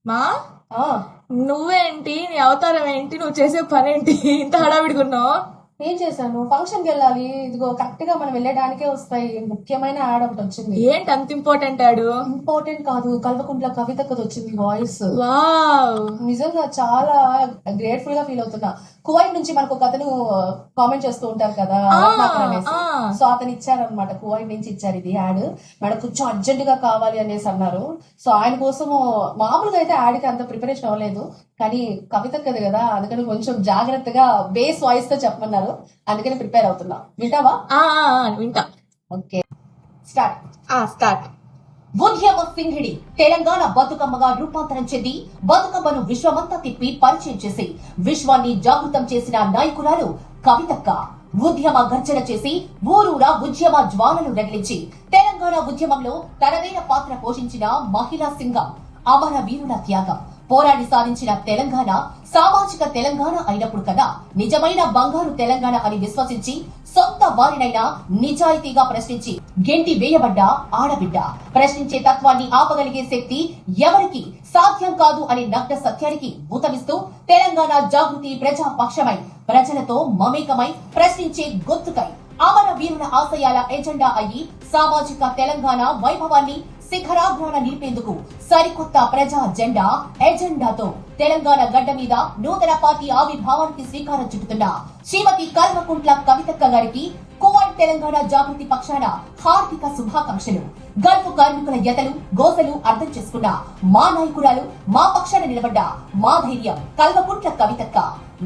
మా ఆ, నువ్వేంటి, నీ అవతారం ఏంటి, నువ్వు చేసే పని ఏంటి, ఇంత హడావిడిగున్నావు? ఏం చేశాను? ఫంక్షన్ కి వెళ్ళాలి. ఇదిగో కరెక్ట్ గా మనం వెళ్ళడానికే వస్తాయి. ముఖ్యమైన యాడ్ ఒకటి వచ్చింది. ఏంటి అంత ఇంపార్టెంట్ ఆడు? ఇంపార్టెంట్ కాదు, కల్వకుంట్ల కవితకు వచ్చింది వాయిస్. వావ్, నిజంగా చాలా గ్రేట్ఫుల్ గా ఫీల్ అవుతున్నా. కువైట్ నుంచి మనకు ఒక అతను కామెంట్ చేస్తూ ఉంటారు కదా, రత్నాకర్ అనేసి. ఆ. సో అతను ఇచ్చారనమాట, కువైట్ నుంచి ఇచ్చారు ఇది యాడ్. మేడం కొంచెం అర్జెంట్ గా కావాలి అనేసి అన్నారు. సో ఆయన కోసం మామూలుగా అయితే యాడ్ కి అంత ప్రిపరేషన్ అవ్వలేదు, కానీ కవిత కదా అందుకని కొంచెం జాగ్రత్తగా బేస్ వాయిస్ తో చెప్పమన్నారు, అందుకని ప్రిపేర్ అవుతున్నా. వింటావా? వింటా. Okay, start. స్టార్ట్. ఉద్యమ సింగిడి తెలంగాణ బతుకమ్మగా రూపాంతరం చెంది బతుకమ్మను విశ్వమంతా తిప్పి పరిచయం చేసి విశ్వాన్ని జాగృతం చేసిన నాయకురాలు కవితక్క. ఉద్యమ గర్జన చేసి ఊరూరా ఉద్యమ జ్వాలలు రగిలించి తెలంగాణ ఉద్యమంలో తనదైన పాత్ర పోషించిన మహిళా సింగం. అమర వీరుల త్యాగం పోరాడి సాధించిన తెలంగాణ సామాజిక తెలంగాణ అయినప్పుడు కదా నిజమైన బంగారు తెలంగాణ అని విశ్వసించి సొంత వారినైనా నిజాయితీగా ప్రశ్నించి గెంటి వేయబడ్డ ఆడబిడ్డ. ప్రశ్నించే తత్వాన్ని ఆపగలిగే శక్తి ఎవరికి సాధ్యం కాదు అని నగ్న సత్యానికి ఊతమిస్తూ తెలంగాణ జాగృతి ప్రజా పక్షమై ప్రజలతో మమేకమై ప్రశ్నించే గొంతుకై అమర వీరుల ఆశయాల ఎజెండా అయ్యి సామాజిక తెలంగాణ వైభవాన్ని శిఖరాగ్రాన నిలిపేందుకు సరికొత్త ప్రజా ఎజెండాతో తెలంగాణ గడ్డ మీద నూతన పార్టీ ఆవిర్భావానికి శ్రీకారం చుట్టుతున్న శ్రీమతి కల్వకుంట్ల కవితక్క గారికి కువైట్ తెలంగాణ జాగృతి పక్షాన హార్దిక శుభాకాంక్షలు. గల్ఫ్ కార్మికుల యతలు గోసలు అర్థం చేసుకున్న మా నాయకురాలు, మా పక్షాన నిలబడ్డ మా ధైర్యం కల్వకుంట్ల కవితక్క.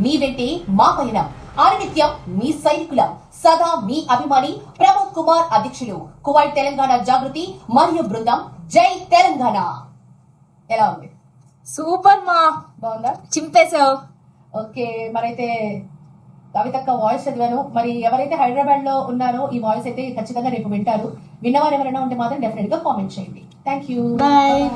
మీ వెంటే మా పయనం, అనునిత్యం మీ సైనికులం, సదా మీ అభిమాని ప్రమోద్ కుమార్, అధ్యక్షులు కువైట్ తెలంగాణ జాగృతి మరియు బృందం. జై తెలంగాణ. ఎలా ఉంది? సూపర్ మా, బాగుందా? చింపేశావు. ఓకే, మరైతే కవితక్క వాయిస్ చదివాను. మరి ఎవరైతే హైదరాబాద్ లో ఉన్నారో ఈ వాయిస్ అయితే ఖచ్చితంగా రేపు వింటారు. విన్నవారు ఎవరైనా ఉంటే మాత్రం డెఫినెట్ గా కామెంట్ చేయండి. Thank you. Bye.